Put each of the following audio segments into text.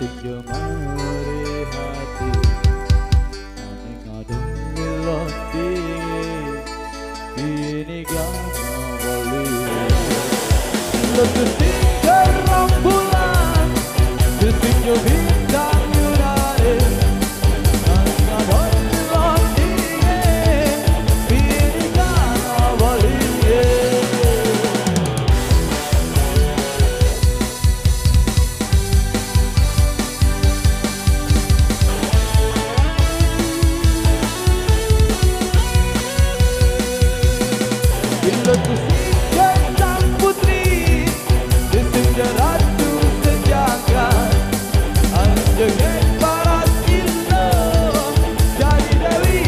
sing jemari hati ane ngadem melodi ini gak boleh letus tinggal rembulan sesinyo bintang yunare ane ngadem melodi ini gak boleh letus sang putri sesungguhnya ratu sejaga anjengin para cinta jadi dewi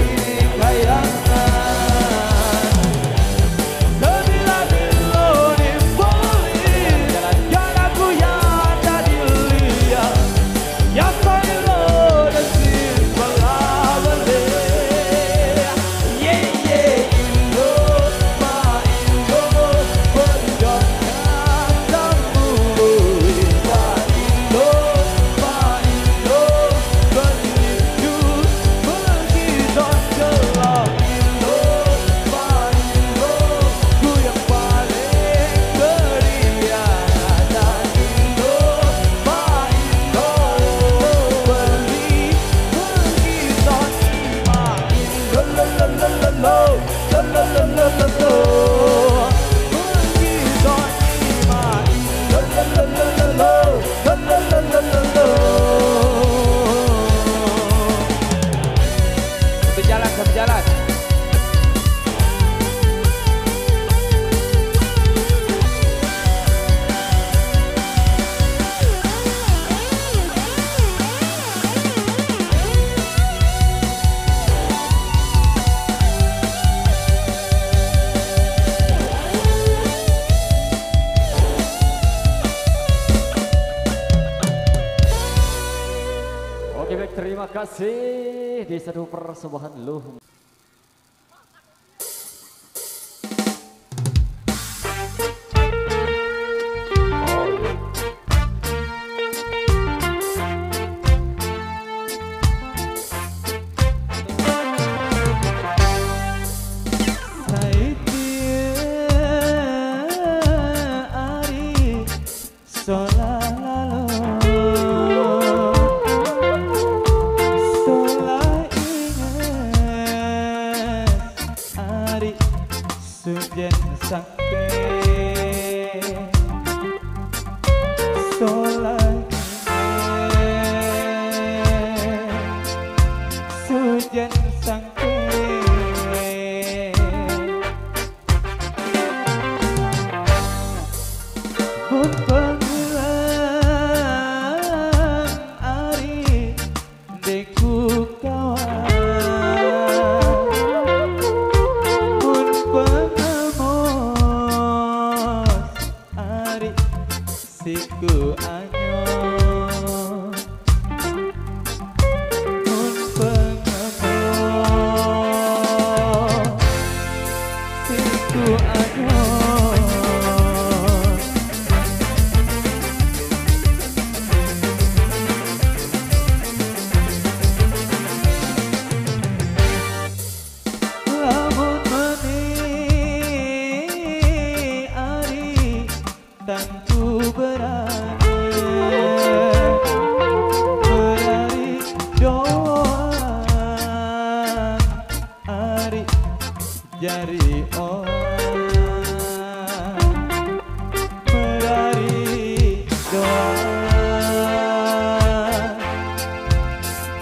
kayangan sebila bilo dimboleh jalan aku yang tadi lihat yang selalu desin pelabele berjalan. Oke baik, terima kasih di satu persembahan lu. Sujen sakte solai sujen sakte pun panggilan ari deku kawan siku anyo mun pengemot siku anyo lamun meni ari tantu berani doang ari jari orang berari doang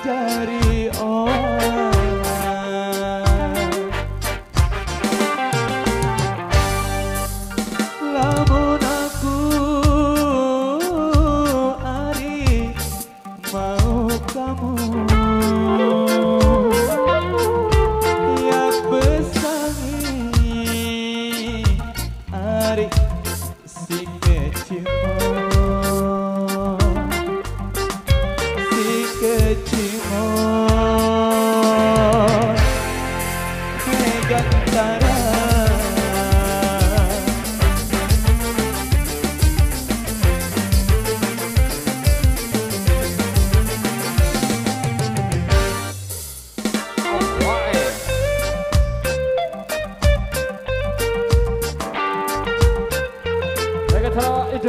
jari orang lamun aku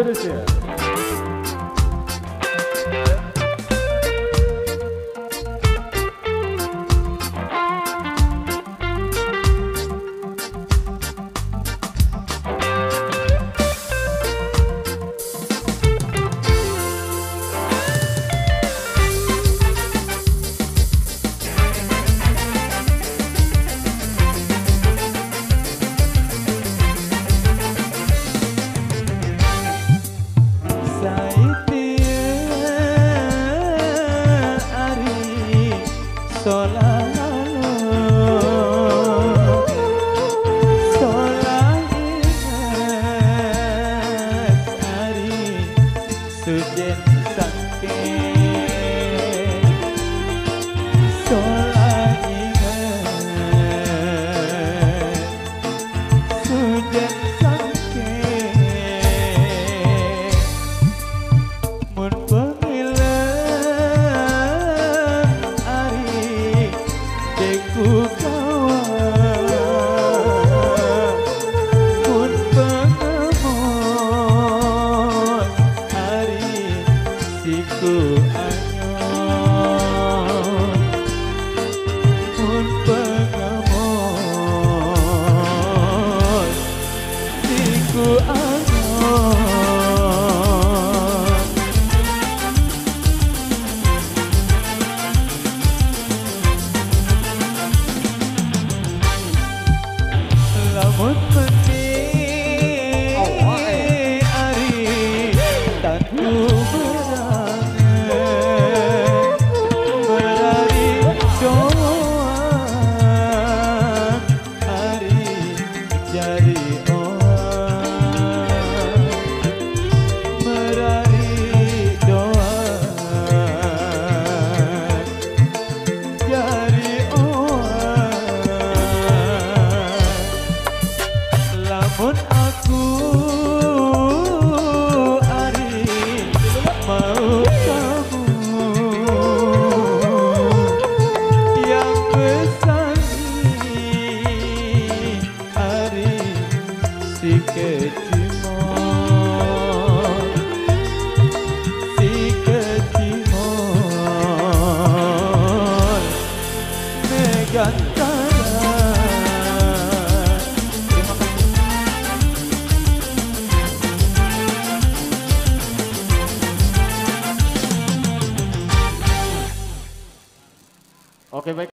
seterusnya. Sujen sake solah ingat sujen sake mun pengilang ari deku kawan mun pengemon siku anyon pun pengemon siku anyon lamun meni ari tantu lamun aku ari mau kamu yang besangi ari si kecimon megantara. Oke, baik.